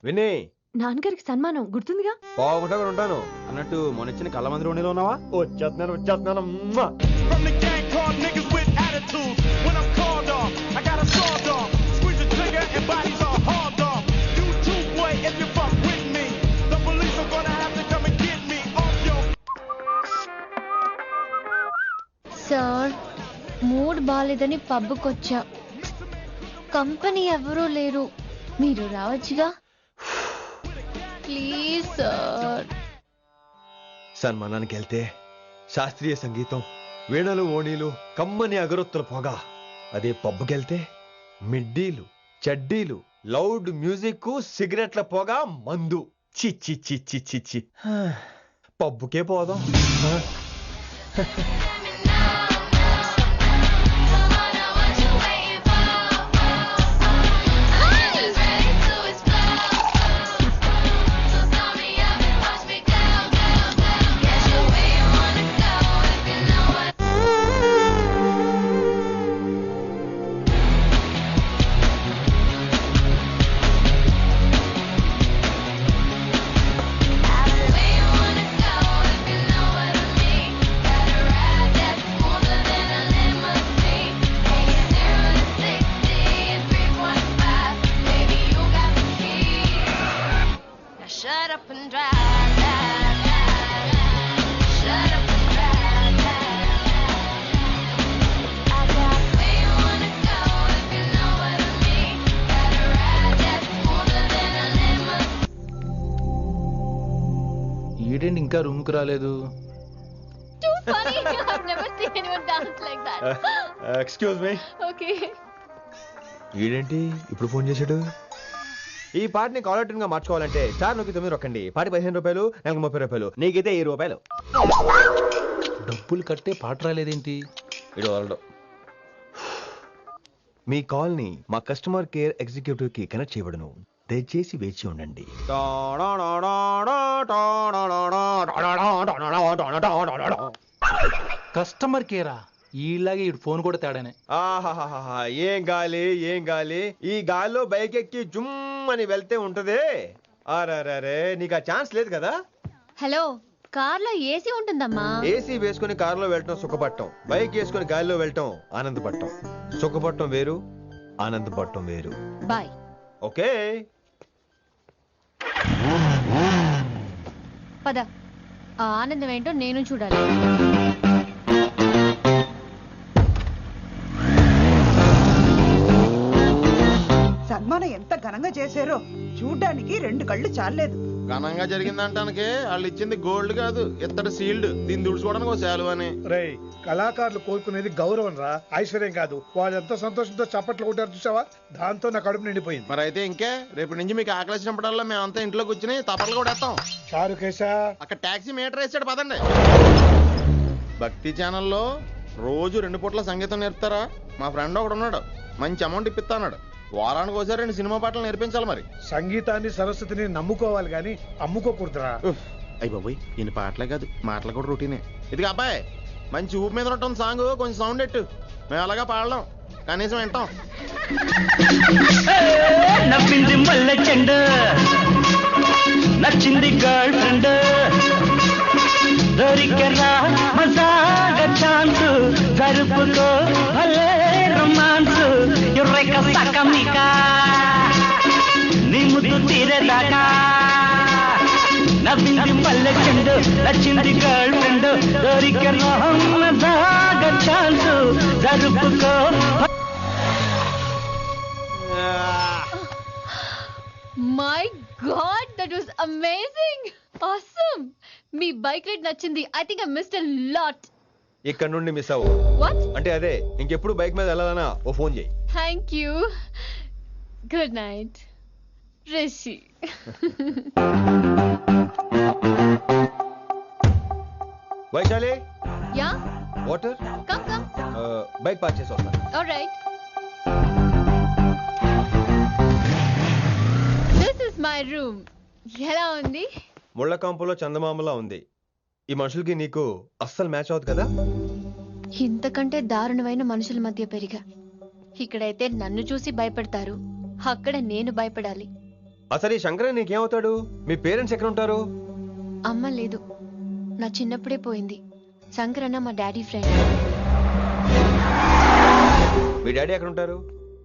వినే నాన్నగారికి సన్మానం గుర్తుందిగా? బాగుంటా కూడా ఉంటాను అన్నట్టు మొన్న ఇచ్చిన కళ్ళ మందిరం ఉండేలో ఉన్నావా? వచ్చేస్తున్నాను సార్, మూడ్ బాలేదని పబ్కొచ్చా. కంపెనీ ఎవరూ లేరు, మీరు రావచ్చుగా. Please sir. సన్మానానికి వెళ్తే శాస్త్రీయ సంగీతం, వీణలు ఓణీలు, కమ్మని అగరొత్తుల పొగ. అదే పబ్కెళ్తే మిడ్డీలు, చడ్డీలు, లౌడ్ మ్యూజిక్, సిగరెట్ల పొగ, మందు. చిచ్చి చిచ్చి చిచ్చి పబ్బుకే పోదాం. Shut up and drive, drive, drive, drive. Shut up and drive, drive, drive. I got where you wanna go if you know what I mean. Got a ride that's smoother than a limousine. ఈడేంటి ఇంకా room కు రాలేదు? Too funny. I've never seen anyone dance like that. Excuse me. Okay. ఈడేంటి ఇప్పుడు phone చేశాడు? ఈ పాటని caller tune గా మార్చుకోవాలంటే స్టార్ నొక్కి 9 రొక్కండి. పాటి 15 రూపాయలు, నెలకు 30 రూపాయలు, నీకైతే 7 రూపాయలు. డబ్బులు కట్టే పాట రాలేదేంటి? ఇడు వరల్డ్. మీ కాల్ ని మా కస్టమర్ కేర్ ఎగ్జిక్యూటివ్ కి కనెక్ట్ చేయబడును. దయచేసి వేచి ఉండండి. కస్టమర్ కేరా? ఈలాగే ఇటు ఫోన్ కూడా తేడానే. ఆహాహాహా, ఏం గాలి ఏం గాలి. ఈ గాలిలో బైక్ ఎక్కి జుమ్ అని వెళ్తే ఉంటదే. అరే నీకు ఆ ఛాన్స్ లేదు కదా. హలో, కార్లో ఏసీ ఉంటుందమ్మా. ఏసీ వేసుకుని కారులో వెళ్ళటం సుఖపట్టం, బైక్ వేసుకుని గాలిలో వెళ్ళటం ఆనందపట్టం. సుఖపట్టం వేరు, ఆనందపట్టం వేరు. బాయ్. ఓకే పద, ఆ ఆనందం ఏంటో నేను చూడాలి. సన్మానం ఎంత ఘనంగా చేశారో చూడ్డానికి 2 కళ్ళు చాలేదు. ఘనంగా జరిగిందంటానికి వాళ్ళు ఇచ్చింది గోల్డ్ కాదు, ఇత్తడి సీల్డ్. దీన్ని దుడుచుకోవడానికి ఒక శాలువ అని. రేయ్, కళాకారులు కోరుకునేది గౌరవం రా, ఐశ్వర్యం కాదు. వాళ్ళు ఎంతో సంతోషంతో చప్పట్లు కొట్టారు చూసావా, దాంతో నా కడుపు నిండిపోయింది. మరి అయితే ఇంకే రేపటి నుంచి మీకు ఆకలిసినప్పుడల్లా మేమంతా ఇంట్లో కూర్చుని తప్పట్లు కూడా వేస్తాం. చారుకేశా, అక్కడ టాక్సీ మీటర్ వేసాడు పదండి. భక్తి ఛానల్లో రోజు 2 పూట్ల సంగీతం నేర్పుతారా? మా ఫ్రెండ్ ఒకడు ఉన్నాడు, మంచి అమౌంట్ ఇప్పిస్తా అన్నాడు. వారానికి ఒకసారి 2 సినిమా పాటలు నేర్పించాలి. మరి సంగీతాన్ని సరస్వతిని నమ్ముకోవాలి గాని అమ్ముకోకూడదురా. అయ్యి బాబోయ్, ఈయన పాటలే కాదు మాటలు కూడా రొటీనే. ఇదిగా అబ్బాయి, మంచి ఊపు మీద ఉంటుంది సాంగ్, కొంచెం సౌండ్ ఎట్టు. మేము అలాగా పాడలేం, కనీసం వింటాం. నవ్వింది మల్లె చెండు, నచ్చింది గర్ల్ ఫ్రెండ్, దొరికెరా మజాగా ఛాన్స్, జరుపుకో భలే రొమాన్స్, ఎర్రెక సకమిక నీ ముద్దు తీరేదాకా. నవ్వింది మల్లె చెండు, నచ్చింది గర్ల్ ఫ్రెండ్, దొరికెరా మజాగా ఛాన్స్, జరుపుకో. My god, that was amazing. Awesome. మీ బైక్ రైడ్ నచ్చింది. I think I missed a lot. ఇక్కడ నుండి మిస్ అవ్వు. వాట్? అంటే అదే, ఇంకెప్పుడు బైక్ మీద వెళ్ళాలన్నా ఓ ఫోన్ చేయి. Thank you. Good night Rishi. Vaishali, yeah, water. Come come. Bike park చేసి వస్తాను. Alright. This is my room. ఎలా ఉంది? ముళ్ళ కాంపులో చందమామలా ఉంది. ఈ మనుషులకి నీకు అస్సలు మ్యాచ్ అవుతుంది కదా. ఇంతకంటే దారుణమైన మనుషుల మధ్య పెరిగా. ఇక్కడైతే నన్ను చూసి భయపడతారు, అక్కడ నేను భయపడాలి. అసలు ఈ శంకర్ నీకేమవుతాడు? మీ పేరెంట్స్ ఎక్కడ ఉంటారు? అమ్మ లేదు, నా చిన్నప్పుడే పోయింది. శంకరన్న మా డాడీ ఫ్రెండ్. మీ డాడీ ఎక్కడ ఉంటారు?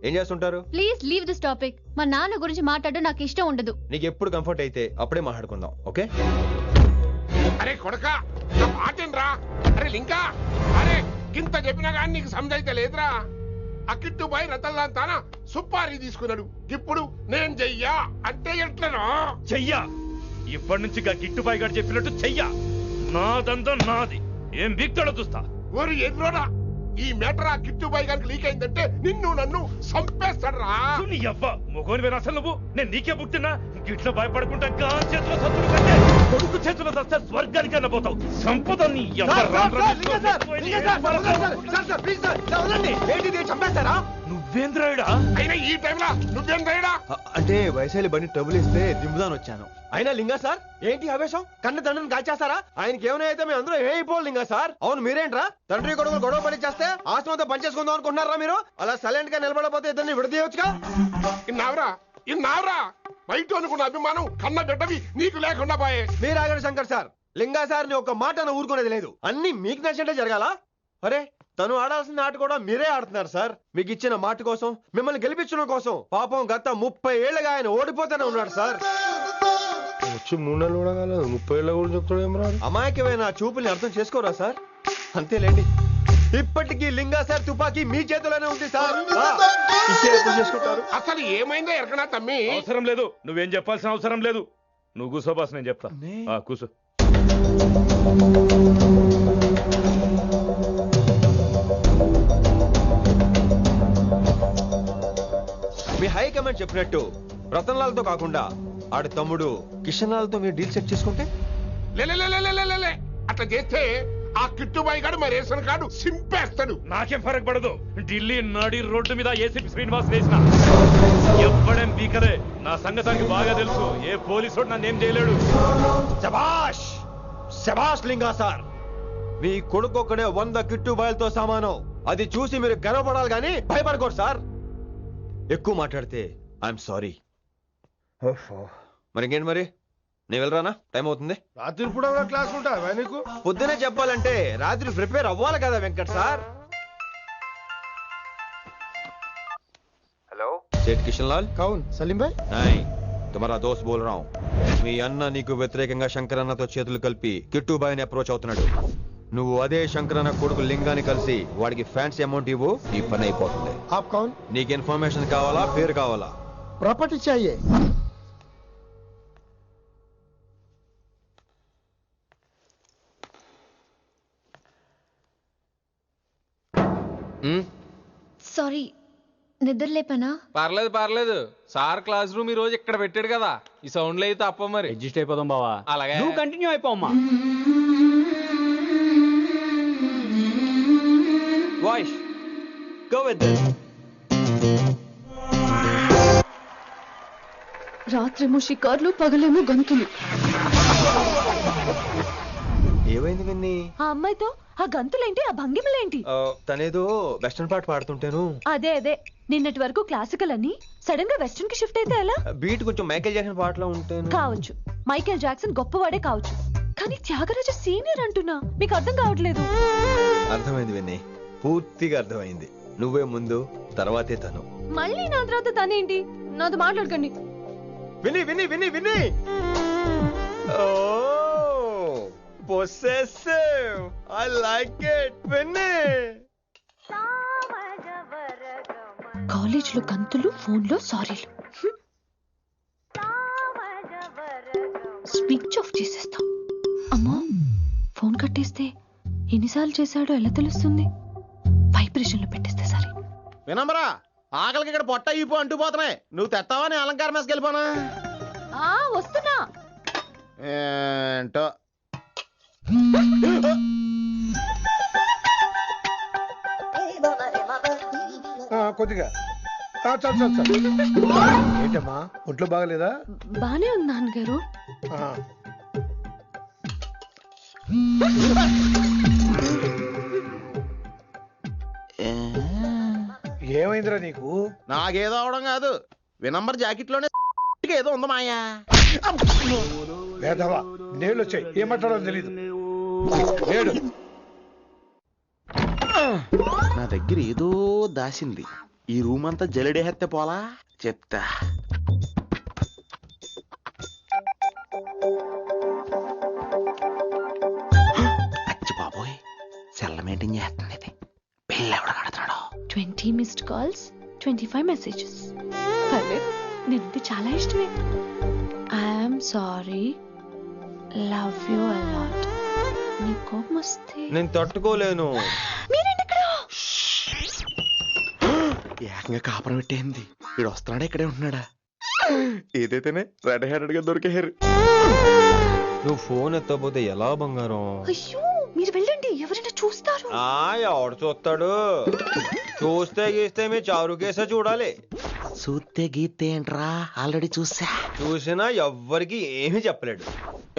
ఏం చేస్తుంటారు? Please leave this topic. మా నాన్న గురించి మాట్లాడడం నాకు ఇష్టం ఉండదు. నీకు ఎప్పుడు కంఫర్ట్ అయితే అప్పుడే మాట్లాడుకుందాం, ఓకే? అరే కొడకా మాటేనరా? అరే లింకా, అరే ఇంత చెప్పినా కానీ నీకు సమజైతే లేదురా. అకిట్టు బాయ్ రతల్లాంతానా సుపారీ తీసుకున్నాడు. ఇప్పుడు నేను చెయ్యా అంటే ఎట్లనో చెయ్యా. ఇప్పటి నుంచి గిట్టుబాయి గారు చెప్పినట్టు చెయ్యా. నాదంతా నాది. ఏం బిక్తాడో చూస్తా. ఓరి ఎర్రోడా, ఈ మేటర్ ఆ కిట్టుబాయ్ గారికి లీక్ అయిందంటే నిన్ను నన్ను చంపేస్తాడరా. నీ అబ్బా మొగోని వేరు అసలు నువ్వు. నేను నీకే బుక్తున్నా. గిట్ల భయపడకుండా గాన్ చేతిలో సత్తులు కంటే కొడుకు చేతిలో వస్తే స్వర్గానికన్నా పోతావు. సంపద నీ నువ్వేంద్రాయుడా? అయినా ఈ టైంలో నువ్వేం రైడా? అంటే వైశాలి బండి ట్రబుల్ ఇస్తే దింపుదాని వచ్చాను. అయినా లింగా సార్ ఏంటి ఆవేశం? కన్న తండ్రిని కాల్చేస్తారా? ఆయనకి ఏమైనా అయితే మేము అందరూ ఏమైపోవాలి లింగా సార్. అవును మీరేంట్రా తండ్రి కొడుకులు గొడవ పడి చేస్తే ఆస్తంతో పనిచేసుకుందాం అనుకుంటున్నారా మీరు? అలా సైలెంట్ గా నిలబడపోతే ఇద్దరిని విడదీయవచ్చుగా. ఇన్నావురా బయట అనుకున్న అభిమానం కన్న బిడ్డవి నీకు లేకుండా పోయే. మీరు ఆగండి శంకర్ సార్. లింగా సార్ ని ఒక మాట ఊరుకునేది లేదు. అన్ని మీకు నచ్చినట్టే జరగాల. అరే తను ఆడాల్సిన ఆట కూడా మీరే ఆడుతున్నారు సార్. మీకు ఇచ్చిన మాట కోసం, మిమ్మల్ని గెలిపించడం కోసం పాపం గత 30 ఏళ్ళగా ఆయన ఓడిపోతూనే ఉన్నాడు సార్. వచ్చి 3 నెలలు కూడా కాలేదు, 30 ఏళ్ళ కూడా చెప్తాడు ఏం రాదు. అమాయకమైన చూపుల్ని అర్థం చేసుకోరా సార్? అంతేలేండి. ఇప్పటికీ లింగా సార్ తుపాకీ మీ చేతిలోనే ఉంది సార్. చేసుకుంటారు. అసలు ఏమైందో ఎరకనా తమ్మి? అవసరం లేదు, నువ్వేం చెప్పాల్సిన అవసరం లేదు. నువ్వు కూసో బాస్, నేను చెప్తా. కూసో. మీ హైకమాండ్ చెప్పినట్టు రతన్ లాల్తో కాకుండా ఆడి తమ్ముడు కిషన్ లాల్తో మీరు డీల్ సెట్ చేసుకుంటే? లే అట్లా చేస్తే ఆ కిట్టుబాయ్ గారు మా రేషన్ కార్డు సింపేస్తాడు. నాకేం ఫరక్ పడదు. ఢిల్లీ నడి రోడ్డు మీద ఏసీపీ శ్రీనివాస్ వేసిన ఎవ్వడేం బీకలే. నా సంగతానికి బాగా తెలుసు. ఏ పోలీసు నన్నేం చేయలేడు. శభాష్ శభాష్ లింగా సార్. మీ కొడుకు ఒక్కడే 100 కిట్టుబాయలతో సమానం. అది చూసి మీరు గర్వపడాలి కానీ భయపడకూడదు సార్. ఎక్కువ మాట్లాడితే ఐఎమ్ సారీ. మరి ఇంకేంటి మరి? నేను వెళ్ళరానా? టైం అవుతుంది. రాత్రి కూడా క్లాస్ ఉంటావా నీకు? పొద్దునే చెప్పాలంటే రాత్రి ప్రిపేర్ అవ్వాలి కదా వెంకట్ సార్. హలో సేట్ కిషన్ లాల్. కౌన్ సలీం భాయ్? నై తుమారా దోస్త్ బోల్ రहा हूं. మీ అన్న నీకు వ్యతిరేకంగా శంకరన్నతో చేతులు కలిపి కిట్టుబాయిని అప్రోచ్ అవుతున్నాడు. నువ్వు అదే శంకరన్న కొడుకు లింగాన్ని కలిసి వాడికి ఫ్యాన్సీ అమౌంట్ ఇవ్వు, ఈ పని అయిపోతుంది. आप कौन? నీకు ఇన్ఫర్మేషన్ కావాలా, పేరు కావాలా? प्रॉपर्टी चाहिए. సారీ, నిద్ర లేపనా? పర్లేదు. సార్ క్లాస్ రూమ్ ఈ రోజు ఇక్కడ పెట్టాడు కదా, ఈ సౌండ్లు అయితే తప్ప మరి అడ్జస్ట్ అయిపోదాం బావా. అలాగే నువ్వు కంటిన్యూ అయిపోమ్మా. Voice go with this. రాత్రేమో షికార్లు, పగలేమో గంతులు. ఏమైంది విన్ని? ఆ అమ్మాయితో ఆ గంతులేంటి, ఆ భంగిమలేంటి? తనేదో వెస్టర్న్ పాట పాడుతుంటేను. అదే నిన్నటి వరకు క్లాసికల్ అని సడన్ గా వెస్టర్న్ కి షిఫ్ట్ అయితే ఎలా? బీట్ కొంచెం మైకేల్ జాక్సన్ పాటలో ఉంటాను. కావచ్చు, మైకేల్ జాక్సన్ గొప్పవాడే కావచ్చు, కానీ త్యాగరాజ సీనియర్ అంటున్నా. మీకు అర్థం కావట్లేదు. అర్థమైంది విన్ని, పూర్తిగా అర్థమైంది. నువ్వే ముందు, తర్వాతే తను. మళ్ళీ నా తర్వాత తనేంటి? నాతో మాట్లాడకండి. విని విని విని విని possessive. I like it. విని కాలేజ్ లో గంతులు, ఫోన్ లో సారీలు. స్విచ్ ఆఫ్ చేసేస్తా. అమ్మా, ఫోన్ కట్టేస్తే ఎన్నిసార్లు చేశాడో ఎలా తెలుస్తుంది? వైబ్రేషన్ లో పెట్టేస్తే సరే. వినమ్రా, ఆకలికి ఇక్కడ పొట్ట ఈపు అంటుపోతున్నాయి. నువ్వు తెస్తావా? నేను అలంకారం వేసుకెళ్ళిపోనా? వస్తున్నా. ఏంటో కొద్దిగా చాలు. ఏంటమ్మా, ఒంట్లో బాగలేదా? బానే ఉంది నాన్నగారు. ఏమైందిరా నీకు? నాకేదో అవడం కాదు, వినంబర్ జాకెట్ లోనే గట్టిగా ఏదో ఉంది మాయా. వేధవా నేళ్ళు వచ్చాయి, ఏమంటాడో తెలీదు. నేడు నా దగ్గర ఏదో దాసింది. ఈ రూమ్ అంతా జలడేహెత్తే పోలా చెప్తా. అచ్చి బాబోయ్, సెల్ల మెయింటైన్ చేస్తుంది ఇది. పిల్ల ఎవడ కడతాడు. 20 మిస్డ్ కాల్స్, 25 మెసేజెస్. పర్లేదు, నేనంటే చాలా ఇష్టమే. I'm sorry, love you a lot. నీ కోపం వస్తే నేను తట్టుకోలేను. మీరేంటి ఇక్కడ? ఏకంగా కాపురం పెట్టేయింది. వీడు వస్తున్నాడా ఇక్కడే ఉంటున్నాడా? ఏదైతేనే రెడ్ హ్యాండెడ్ గా దొరికేహారు. నువ్వు ఫోన్ ఎత్తకపోతే ఎలా బంగారం? అయ్యో, మీరు వెళ్ళండి, ఎవరైనా చూస్తారు. ఎవడు చూస్తాడు? చూస్తే గీస్తే మీ చారు కేసే చూడాలి. చూస్తే గీతే ఏంట్రా, ఆల్రెడీ చూసా. చూసినా ఎవ్వరికి ఏమీ చెప్పలేడు.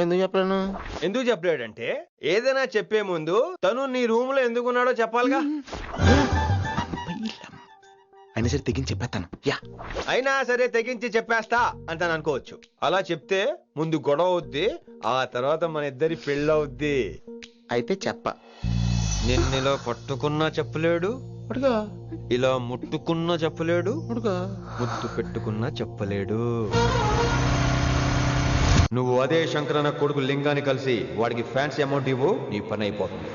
ఎందుకు చెప్పలేను? ఎందుకు చెప్పలేడంటే ఏదైనా చెప్పే ముందు తను నీ రూమ్ లో ఎందుకున్నాడో చెప్పాలిగా. అయినా సరే తెగించి చెప్పేస్తాను. అయినా సరే తెగించి చెప్పేస్తా అంటాను అనుకోవచ్చు. అలా చెప్తే ముందు గొడవ అవుద్ది, ఆ తర్వాత మన ఇద్దరి పెళ్ళవుద్ది. అయితే చెప్ప. నిన్నిలా పట్టుకున్నా చెప్పలేడు, ఇలా ముట్టుకున్నా చెప్పలేడు, ముద్దు పెట్టుకున్నా చెప్పలేడు. నువ్వు అదే శంకరన్న కొడుకు లింగాన్ని కలిసి వాడికి ఫ్యాన్సీ అమౌంట్ ఇవ్వు, నీ పని అయిపోతుంది.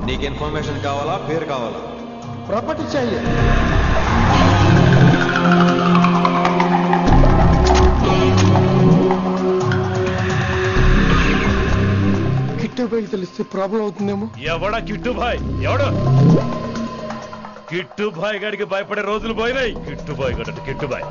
నీకు ఇన్ఫర్మేషన్ కావాలా, పేరు కావాలా? ప్రాపర్టీ चाहिए. కిట్టుబాయ్ తెలిస్తే ప్రాబ్లం అవుతుందేమో. ఎవడా కిట్టుబాయ్? ఎవడు కిట్టుబాయ్ గడికి భయపడే రోజులు పోయినాయి. కిట్టుబాయ్ గడ కిట్టుబాయ్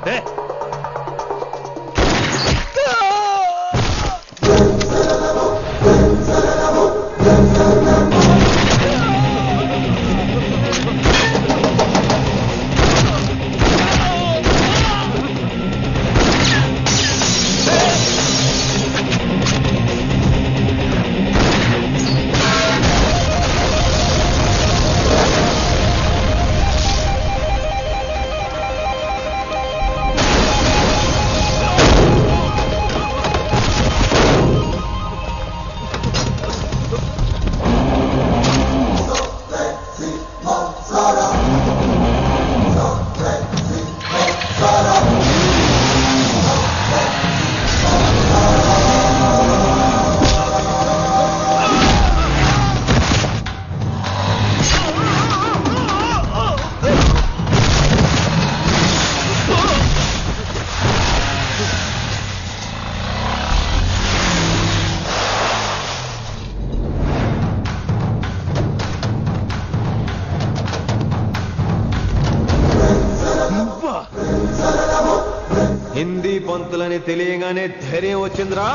హిందీ పంతులని తెలియగానే ధైర్యం వచ్చిందిరా.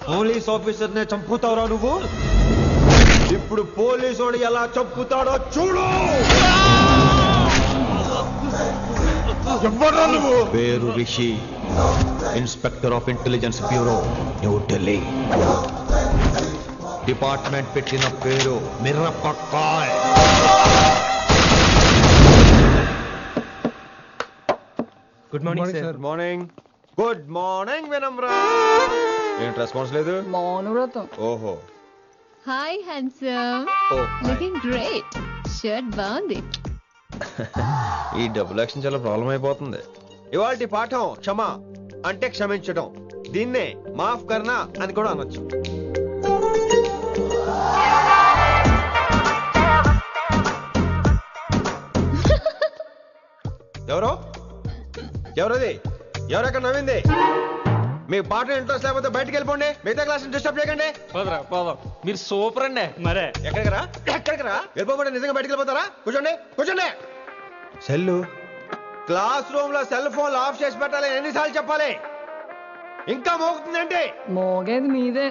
పోలీస్ ఆఫీసర్ నే చంపుతావురా నువ్వు. ఇప్పుడు పోలీసోడు ఎలా చంపుతాడో చూడు. ఎవరా నువ్వు? పేరు Rishi, inspector of intelligence bureau, new Delhi. Department పెట్టిన పేరు మిర్రపక్కాయ్. Good morning sir. Good morning. Good morning Vinamra. ఏంటి రెస్పాన్స్ లేదు? మౌనవ్రతం. ఓహో. Hi handsome, looking great. Shirt బాగుంది. ఈ డబుల్ యాక్షన్ చాలా ప్రాబ్లం అయిపోతుంది. ఇవాల్టి పాఠం క్షమ అంటే క్షమించడం. దీన్నే మాఫ్ కర్నా అని కూడా అనొచ్చు. ఎవరో ఎవరది? ఎవరెక్కడ నవ్వింది? మీకు పాట ఇంట్రెస్ట్ లేకపోతే బయటకు వెళ్ళిపోండి. మిగతా క్లాస్ డిస్టర్బ్ చేయకండి. మీరు సూపర్ అండి. మరే ఎక్కడికి రా, ఎక్కడికి రా? వెళ్ళిపోకుండా నిజంగా బయటకు వెళ్ళిపోతారా? కూర్చోండి, కూర్చోండి. సెల్లు క్లాస్ రూమ్ లో సెల్ ఫోన్ ఆఫ్ చేసి పెట్టాలి. ఎన్నిసార్లు చెప్పాలి? ఇంకా మోగుతుందంటే మోగేది మీదే.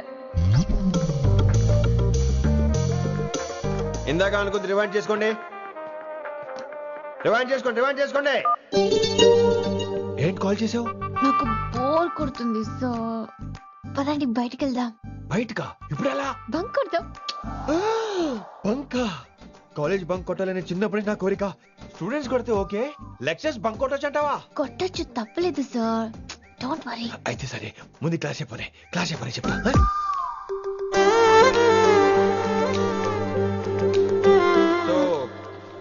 ఇందాక అనుకుంది రివైండ్ చేసుకోండి. రివైండ్ చేసుకోండి ఏంటి కాల్ చేసావు? నాకు బోర్ కొడుతుంది సో పదండి బయటికి వెళ్దాం. బయటకా? ఇప్పుడు ఎలా? బంక్ కొడదాం. బంకా? కాలేజ్ బంక్ కొట్టాలని చిన్నప్పటి నా కోరిక. స్టూడెంట్స్ కొడితే ఓకే, లెక్చర్స్ బంక్ కొట్టొచ్చు అంటావా? కొట్టచ్చు, తప్పలేదు సార్. Don't worry. అయితే సరే, ముందు క్లాస్ చెప్పనే చెప్తా. So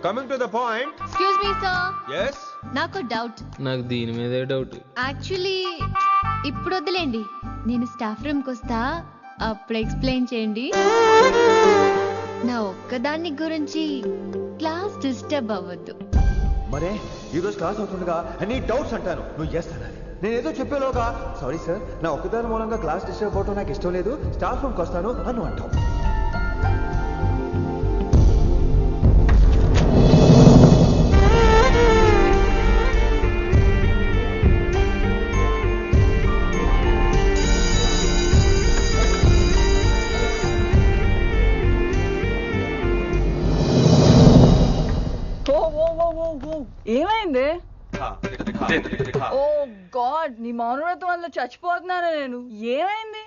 coming to the point. Excuse me sir. yes నాకు డౌట్. నాకు దీని మీదే డౌట్. యాక్చువల్లీ ఇప్పుడు వద్దులేండి, నేను స్టాఫ్ రూమ్కి వస్తా, అప్పుడు ఎక్స్ప్లెయిన్ చేయండి. నా ఒక్కదాన్ని గురించి క్లాస్ డిస్టర్బ్ అవ్వద్దు. మరే ఈ రోజు క్లాస్ అవుతుండగా అన్ని డౌట్స్ అంటాను, నువ్వు ఎస్ అనాలి. నేను ఏదో చెప్పేలోగా సారీ సార్, నా ఒక్కదాని మూలంగా క్లాస్ డిస్టర్బ్ అవటం నాకు ఇష్టం లేదు, స్టాఫ్ రూమ్కి వస్తాను అని అంటావు. ఏమైంది? ఓ గాడ్, నీ మౌనవ్రతం వల్ల చచ్చిపోతున్నాను నేను. ఏమైంది?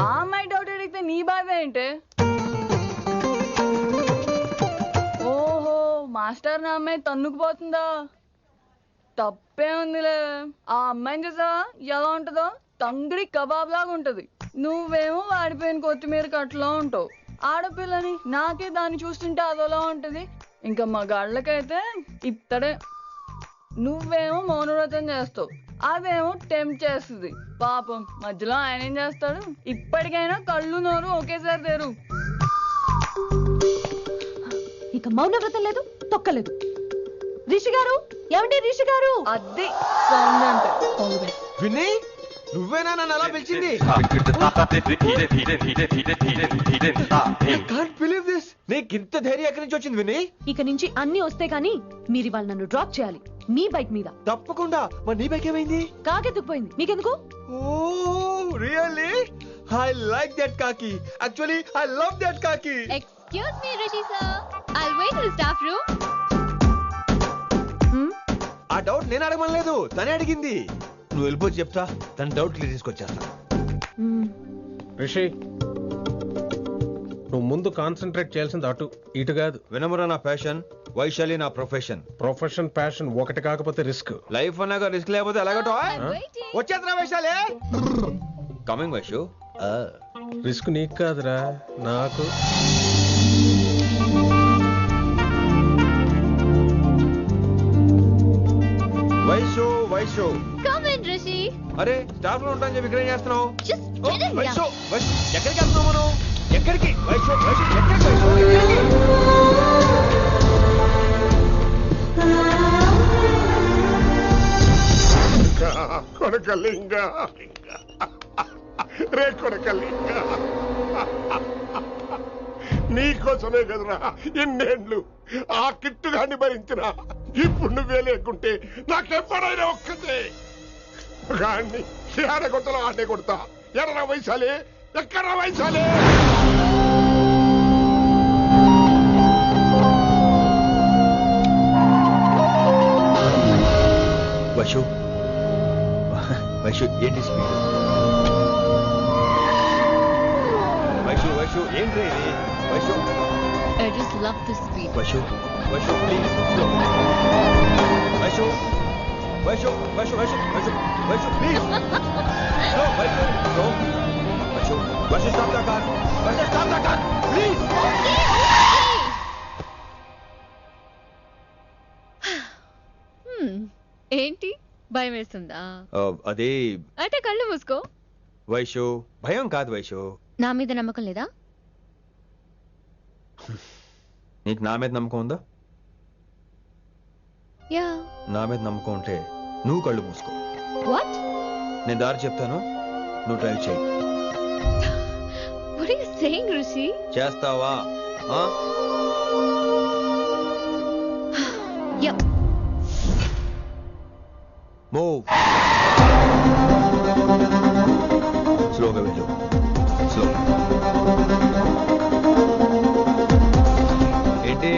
ఆ అమ్మాయి డౌట్ అడిగితే నీ బాధ ఏంటి? ఓహో, మాస్టర్ నా అమ్మాయి తన్నుకుపోతుందా? తప్పే ఉందిలే. ఆ అమ్మాయిని చూసావా ఎలా ఉంటుందో? తంగిడి కబాబ్ లాగా ఉంటది. నువ్వేమో వాడిపోయిన కొత్తిమీర కట్లా ఉంటావు. ఆడపిల్లని నాకే దాన్ని చూస్తుంటే అదోలా ఉంటది, ఇంకా మగాళ్ళకైతే ఇత్తడే. నువ్వేమో మౌనవ్రతం చేస్తావు, అదేమో టెంప్ట్ చేస్తుంది. పాపం మధ్యలో ఆయన ఏం చేస్తాడు? ఇప్పటికైనా కళ్ళు నోరు ఒకేసారి తెరు. ఇక మౌనవ్రతం లేదు, తొక్కలేదు. రిషి గారు, ఏమండి రిషి గారు? అది సౌండ్ అంటే. విన్నీ, నువ్వేనా నన్ను అలా పిలిచింది? నీకు ఇంత ధైర్యం ఎక్కడి నుంచి వచ్చింది విన్నీ? ఇక నుంచి అన్ని వస్తే గానీ మీరు ఇవాళ నన్ను డ్రాప్ చేయాలి మీ బైక్ మీద. తప్పకుండా. మరి నీ బైక్ ఏమైంది? కాకెత్తుకుపోయింది. మీకెందుకు? Oh really? I like that కాకి. యాక్చువల్లీ ఐ లవ్ దట్ కాకి. Excuse me Rishi sir, I will wait in the staff room. ఆ డౌట్ నేను అడగమనలేదు, తనే అడిగింది. నువ్వు వెళ్ళిపోతే చెప్తా, తన డౌట్ క్లియర్ తీసుకొచ్చేస్తా. రిషి, నువ్వు ముందు కాన్సన్ట్రేట్ చేయాల్సింది అటు ఇటు కాదు. వినమ్ర నా ప్యాషన్, వైశాలి నా ప్రొఫెషన్. ప్రొఫెషన్ ప్యాషన్ ఒకటి కాకపోతే రిస్క్. లైఫ్ అన్నాక రిస్క్ లేకపోతే ఎలాగటో? వచ్చేద్రా వైశాలి. కమింగ్ వైషు. రిస్క్ నీకు కాదురా, నాకు. Vaishu come in Rishi. అరే స్టాఫ్ లో ఉంటాను చెప్పి ఇక్కడ ఏం చేస్తున్నావు? Just get in here. ఎక్కడికి వెళ్తున్నావు మనం? ఎక్కడికి? వైషు ఎక్కడికి? కొడకలింగ రే కొడకలింగ, నీకోసమే కదరా ఇన్నేళ్ళు ఆ కిట్టుగాన్ని భరించిన. ఇప్పుడు నువ్వే లేకుంటే నాకెప్పుడైనా ఒక్కతే గాన్ని ఆడే కొట్టలో ఆడే కొడతా. ఎర్ర వైశాలి, ఎక్కడ వైశాలి? వైషు వైషు ఏంటి స్పీడ్? వైషు ఏంటి ఇది? Vaishu I just love the speed. Vaishu please slow. Vaishu please slow. Vaishu stop the car. Please. ఏంటి భయం వేస్తుందా? అదే అయితే కళ్ళు మూసుకో. వైషు భయం కాదు వైషు. నా మీద నమ్మకం లేదా? నీకు నా మీద నమ్మకం ఉందా? యా. నా మీద నమ్మకం ఉంటే నువ్వు కళ్ళు మూసుకో. వాట్? నేను దారి చెప్తాను, నువ్వు ట్రై చేయి. What are you saying, Rishi? చేస్తావా? Yep. Move. స్లోగా వెళ్ళు. స్లో. ఏంటి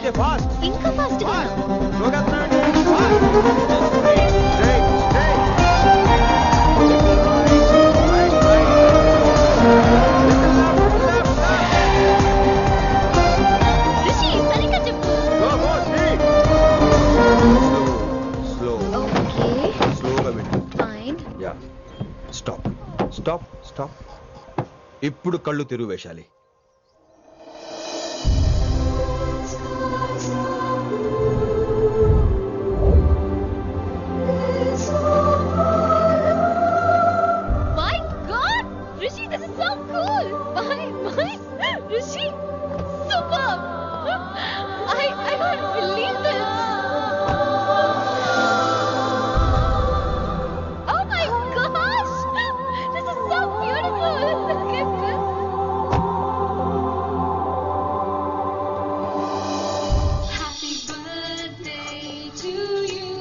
అయితే ఫాస్ట్ ఇంకా ఫాస్ట్ గా స్లోగా వెళ్తున్నానండి. రిషి సరిగ్గా చెప్పు. స్లో ఓకే స్లోగా వెళ్ళు. Fine. Yeah stop stop stop. ఇప్పుడు కళ్ళు తెరువు వేశాలి. My God, Rishi, this is so cool. My, Rishi, superb. I can't believe this. Oh my gosh, this is so beautiful. Look at this. Happy birthday to you.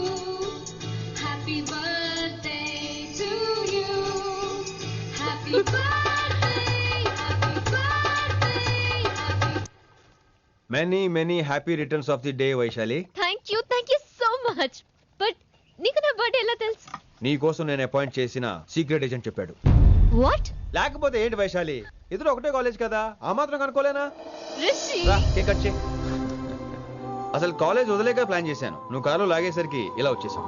Happy birthday to you. Happy birthday, happy birthday, happy. Many happy returns of the day, Vaishali. Thank you so much. But నీకు నా birthday ఎలా తెలుసు? నీ కోసం నేను appoint చేసిన secret agent చెప్పాడు. What? లేకపోతే ఏంటి వైశాలి, ఇద్దరు ఒకటే కాలేజ్ కదా, ఆ మాత్రం కనుక్కోలేనా? Rishi. రా, కేక్ కట్ చేయి. అసలు కాలేజ్ వదిలేక ప్లాన్ చేశాను, నువ్వు కారు లాగేసరికి ఇలా వచ్చేసాం.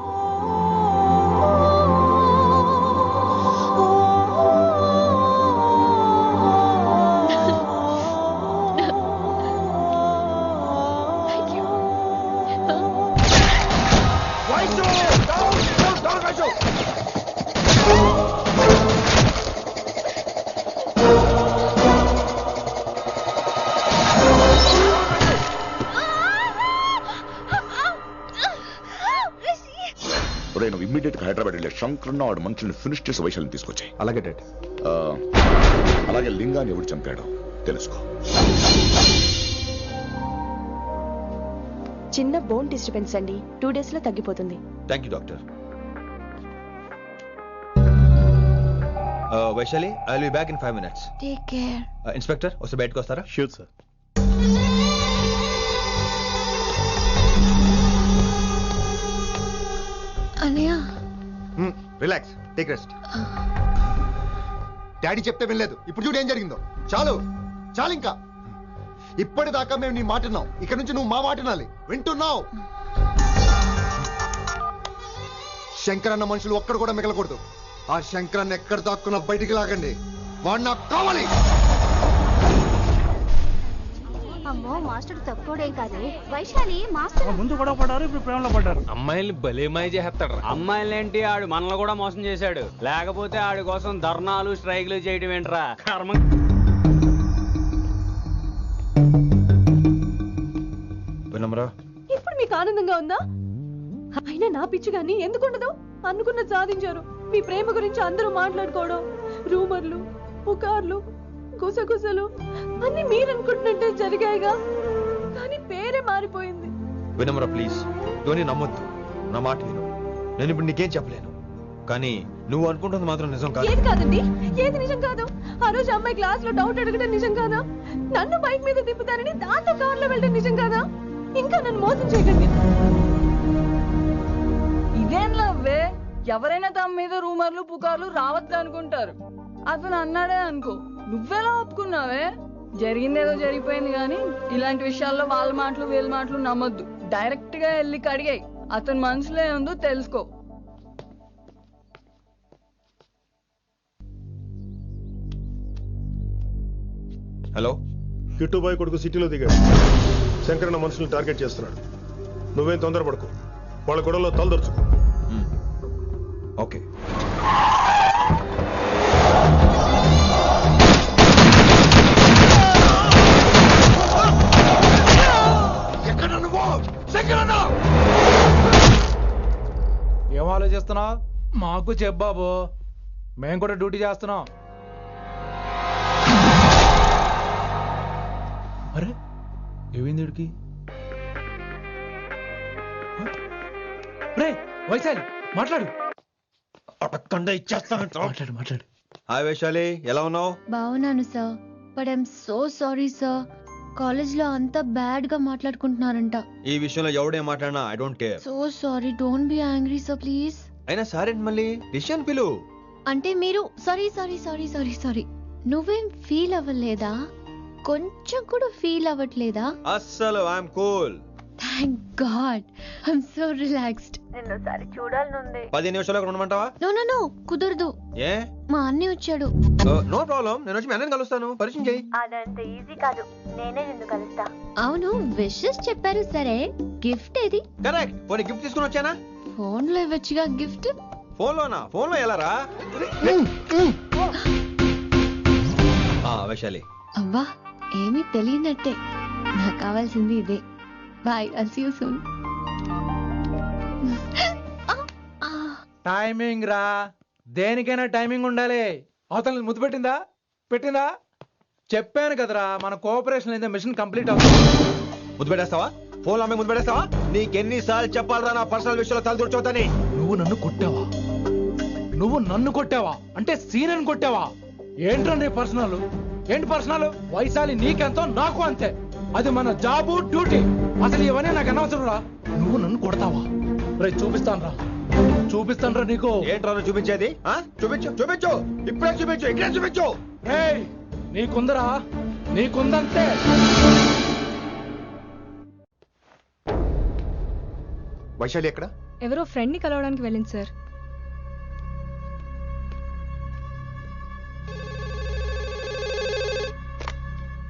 Thank you. ఒరే నువ్వు ఇమ్మీడియట్ గా హైదరాబాద్ వెళ్ళే శంకరన్న వాడు మనుషుల్ని ఫినిష్ చేసి వైశాలిని తీసుకొచ్చాయి. అలాగే డాడ్. అలాగే లింగాన్ని ఎవడు చంపాడో తెలుసుకో. చిన్న బోన్ డిస్టర్బెన్స్ అండి, 2 days లో తగ్గిపోతుంది. Thank you doctor. Vaishali, I will be back in 5 minutes. Take care. Inspector వస్తే బయటకు వస్తారా? Sure sir. అన్నయ్య. Relax, take rest. డాడీ చెప్తే వినలేదు, ఇప్పుడు చూడు ఏం జరిగిందో. చాలు చాలు, ఇంకా ఇప్పటిదాకా మేము నీ మాట విన్నాం, ఇక్కడ నుంచి నువ్వు మా మాట వినాలి. వింటున్నావు? శంకరన్న మనుషులు ఒక్కడు కూడా మిగలకూడదు. ఆ శంకరన్న ఎక్కడ దాక్కున్నా బయటికి లాగండి, వాడు నాకు కావాలి. అమ్మో మాస్టర్ తక్కువడే కాదు. వైశాలి మాస్టర్ ముందు గొడవ పడ్డారు, ఇప్పుడు ప్రేమలో పడ్డారు. అమ్మాయిల్ని భలే మాయ చేస్తాడు. అమ్మాయిలేంటి, ఆడు మనల్ని కూడా మోసం చేశాడు. లేకపోతే ఆడి కోసం ధర్నాలు స్ట్రైక్లు చేయడం ఏంట్రా కర్మ. వినమ్రా, ఇప్పుడు మీకు ఆనందంగా ఉందా? అయినా నా పిచ్చి గాని ఎందుకుండదు? అనుకున్నది సాధించారు. మీ ప్రేమ గురించి అందరూ మాట్లాడుకోవడం, రూమర్లు, పుకార్లు, గుసగుసలు అన్ని మీరు అనుకుంటున్నట్టే జరిగాయిగా, కానీ పేరే మారిపోయింది. వినమ్రా ప్లీజ్, ధోని నమ్మొద్దు, నా మాట విను. నేను ఇప్పుడు నీకేం చెప్పలేను, కానీ నువ్వు అనుకుంటుంది మాత్రం నిజం కాదు. ఏది కాదండి, ఏది నిజం కాదు? ఆ రోజు అమ్మాయి క్లాస్ లో డౌట్ అడగడం నిజం కాదా? నన్ను బైక్ మీద తిప్పుతానని దాంతో కార్ లో వెళ్ళడం నిజం కాదా? ఇంకా నన్ను మోసం చేయకండి. ఇదేం లవ్వే? ఎవరైనా తమ మీద రూమర్లు పుకార్లు రావద్దు అనుకుంటారు. అతను అన్నాడే అనుకో, నువ్వెలా ఒప్పుకున్నావే? జరిగిందేదో జరిగిపోయింది కానీ ఇలాంటి విషయాల్లో వాళ్ళ మాటలు వీళ్ళ మాటలు నమ్మొద్దు. డైరెక్ట్ గా వెళ్ళి కడిగాయి, అతని మనసులో ఏముందో తెలుసుకో. హలో, కిట్టుబాయ్ కొడుకు సిటీలో దిగాడు. శంకరన్న మనుషుల్ని టార్గెట్ చేస్తున్నాడు. నువ్వేం తొందరపడకు, వాళ్ళ గొడవలో తలదొరుచుకో. ఓకే. ఏం ఆలోచిస్తున్నావు? మాకు చెప్పాబు, మేము కూడా డ్యూటీ చేస్తున్నాం. అరే ఏమైంది వీడికి? రే వైశాలి, మాట్లాడు. అడగకుండా ఇచ్చేస్తాను. మాట్లాడు. హాయ్ వైశాలి, ఎలా ఉన్నావు? బాగున్నాను sir, but I'm so sorry sir. College లో అంతా బ్యాడ్ గా మాట్లాడుకుంటున్నారంట. ఈ విషయంలో ఎవడే మాట్లాడినా I don't care. So sorry, don't be angry sir please. అయినా సారేంటి మళ్ళీ డిసిషన్ పిలు. అంటే మీరు sorry sorry sorry sorry sorry నువ్వేం ఫీల్ అవ్వలేదా? కొంచెం కూడా ఫీల్ అవ్వట్లేదా? అస్సలు I'm cool. Thank god, I'm so relaxed. నిన్నోసారి చూడాలనుంది. 10 నిమిషాలు ఉండమంటావా? నో నో నో, కుదరదు. ఏ? మా అన్నయ్య వచ్చాడు. నో ప్రాబ్లం, నేను వచ్చి మీ అన్నని కలుస్తాను. పరిచయం చేయి. అదంత ఈజీ కాదు, నేనే నిన్ను కలుస్తా. అవును, విషెస్ చెప్పారు సరే, గిఫ్ట్ ఏది? కరెక్ట్, పోనీ గిఫ్ట్ తీసుకుని వచ్చానా? ఫోన్ లో ఇవ్వచ్చుగా గిఫ్ట్. ఫోన్ లోనా? ఫోన్ లో ఎలా రా? వైశాలి. అవ్వా, ఏమీ తెలియనట్టే. నాకు కావాల్సింది ఇదే. Bye, I'll see you soon. Timing రా, దేనికైనా టైమింగ్ ఉండాలి. అవతల ముద్దు పెట్టిందా? చెప్పాను కదరా, మన కోఆపరేషన్ అయితే మిషన్ కంప్లీట్ అవుతుంది. ముద్దు పెట్టేస్తావా? ఫోన్ లో ముద్దు పెట్టేస్తావా? నీకెన్నిసార్లు చెప్పాలరా నా పర్సనల్ విషయంలో తలదూర్చోతని? నువ్వు నన్ను కొట్టావా అంటే సీనని కొట్టావా? ఏంట్రా నీ పర్సనల్? ఏంటి పర్సనల్? వైశాలి నీకెంతో నాకు అంతే. అది మన జాబు డ్యూటీ. అసలు ఇవన్నీ నాకు అనవసరం రా. నువ్వు నన్ను కొడతావా? రే చూపిస్తాను రా నీకు. ఏంట్రా చూపించేది? చూపించు ఇప్పుడే చూపించు, ఇక్కడే చూపించు. రే నీకుందంతే. వైశాలి ఎక్కడ? ఎవరో ఫ్రెండ్ ని కలవడానికి వెళ్ళింది సార్.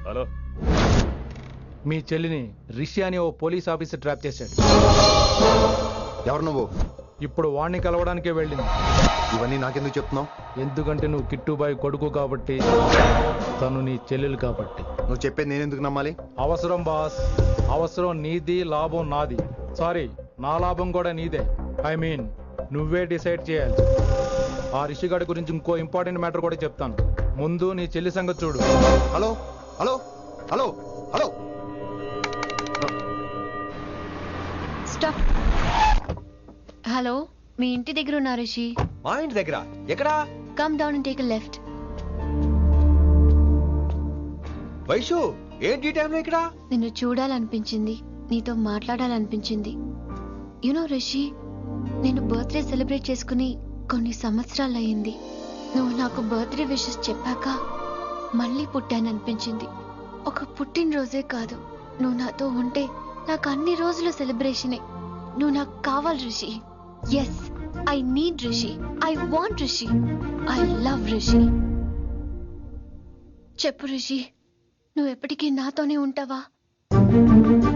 హలో, మీ చెల్లిని రిషి అని ఓ పోలీస్ ఆఫీసర్ ట్రాప్ చేశాడు. ఎవరు నువ్వు? ఇప్పుడు వాణ్ణి కలవడానికే వెళ్ళింది. ఇవన్నీ నాకెందుకు చెప్తున్నావు? ఎందుకంటే నువ్వు కిట్టుబాయ్ కొడుకు కాబట్టి, తను నీ చెల్లెలు కాబట్టి. నువ్వు చెప్పేది నేను ఎందుకు నమ్మాలి? అవసరం బాస్, అవసరం నీది, లాభం నాది. సారీ, నా లాభం కూడా నీదే. ఐ మీన్ నువ్వే డిసైడ్ చేయాలి. ఆ రిషిగాడి గురించి ఇంకో ఇంపార్టెంట్ మ్యాటర్ కూడా చెప్తాను. ముందు నీ చెల్లి సంగతి చూడు. Hello hello hello hello stop. Hello, మీ ఇంటి దగ్గర ఉన్నా రిషి? మా ఇంటి దగ్గర? ఎక్కడా? Come down and take a left. Vaishu, ఏంటి టైంలో ఇక్కడ? నిన్ను చూడాలనిపించింది, నీతో మాట్లాడాలనిపించింది. యునో రిషి, నేను బర్త్డే సెలబ్రేట్ చేసుకుని కొన్ని సంవత్సరాలు అయ్యింది. నువ్వు నాకు బర్త్డే విషెస్ చెప్పాక మళ్ళీ పుట్టాననిపించింది. ఒక పుట్టినరోజే కాదు, నువ్వు నాతో ఉంటే నాకు అన్ని రోజుల సెలబ్రేషనే. నువ్వు నాకు కావాలి Rishi. Yes, I need Rishi, I want Rishi, I love Rishi. చెప్పు రిషి, నువ్వు ఎప్పటికీ నాతోనే ఉంటావా?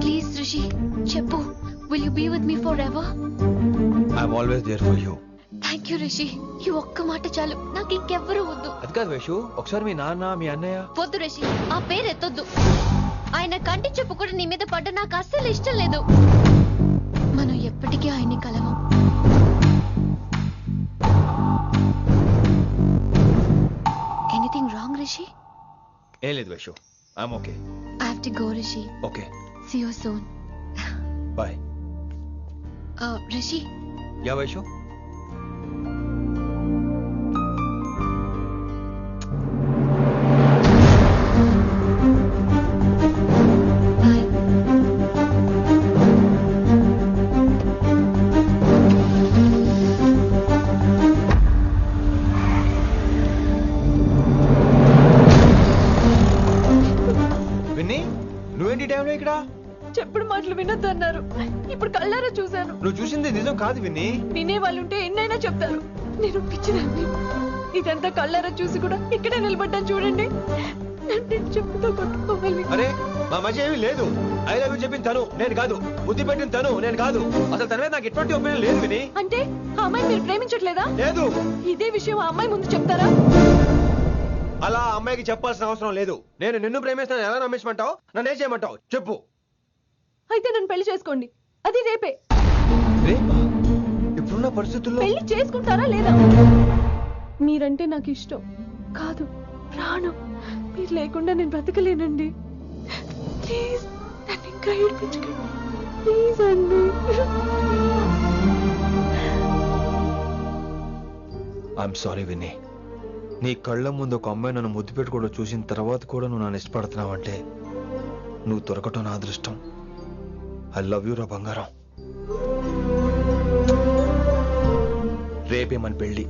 ప్లీజ్ రిషి చెప్పు. Will you be with me forever? I'm always there for you. Thank you Rishi, ఈ ఒక్క మాట చాలు, నాకు ఇంకెవ్వరూ వద్దు. అది కాదు వైషు, ఒకసారి మీ నాన్న, మీ అన్నయ్య. వద్దు రిషి, ఆ పేరు ఎత్తొద్దు. ఆయన కంటి చెప్పు కూడా నీ మీద పడ్డ నాకు అస్సలు ఇష్టం లేదు. మనం ఎప్పటికీ ఆయన్ని కలవం. Anything wrong Rishi? ఏం లేదు Vaishu, I'm okay. I have to go Rishi. Okay, see you soon. Bye. Rishi. Yeah Vaishu. నువ్వేంటి టైంలో ఇక్కడ? చెప్పుడు మాటలు వినొద్దు అన్నారు, ఇప్పుడు కళ్ళారా చూశాను. నువ్వు చూసింది నిజం కాదు విన్ని. వినే వాళ్ళుంటే ఎన్నైనా చెప్తారు, నేను పిచ్చిదాన్ని. ఇదంతా కళ్ళారా చూసి కూడా ఇక్కడే నిలబడ్డాను చూడండి. చెప్పుతో కొట్టుకోవాలి. అరే మా మధ్య ఏమీ లేదు. ఐ లవ్ యూ చెప్పింది తను, నేను కాదు. బుద్ధి పెట్టింది తను, నేను కాదు. అసలు తన మీద నాకు ఎటువంటి ఒపీనియన్ లేదు విని. అంటే ఆ అమ్మాయి మీరు ప్రేమించట్లేదా? లేదు. ఇదే విషయం ఆ అమ్మాయి ముందు చెప్తారా? అలా అమ్మాయికి చెప్పాల్సిన అవసరం లేదు. నేను నిన్ను ప్రేమిస్తాను, ఎలా నమ్మించమంటావు? నన్ను ఏం చేయమంటావు చెప్పు. అయితే నన్ను పెళ్లి చేసుకోండి, అది రేపే. ఇప్పుడున్న పరిస్థితుల్లో పెళ్లి చేసుకుంటారా లేదా? మీరంటే నాకు ఇష్టం కాదు, ప్రాణం. మీరు లేకుండా నేను బ్రతకలేనండి. ప్లీజ్ నన్ను ఇంకా ఏడిపించకండి, ప్లీజ్ అండి. I'm sorry Vinny. నీ కళ్ళ ముందు ఒక అమ్మాయి నన్ను ముద్దు పెట్టుకోవడం చూసిన తర్వాత కూడా నువ్వు నన్ను ఇష్టపడుతున్నావంటే నువ్వు దొరకటం నా అదృష్టం. ఐ లవ్ యూ రా బంగారం. రేపే మన పెళ్ళి.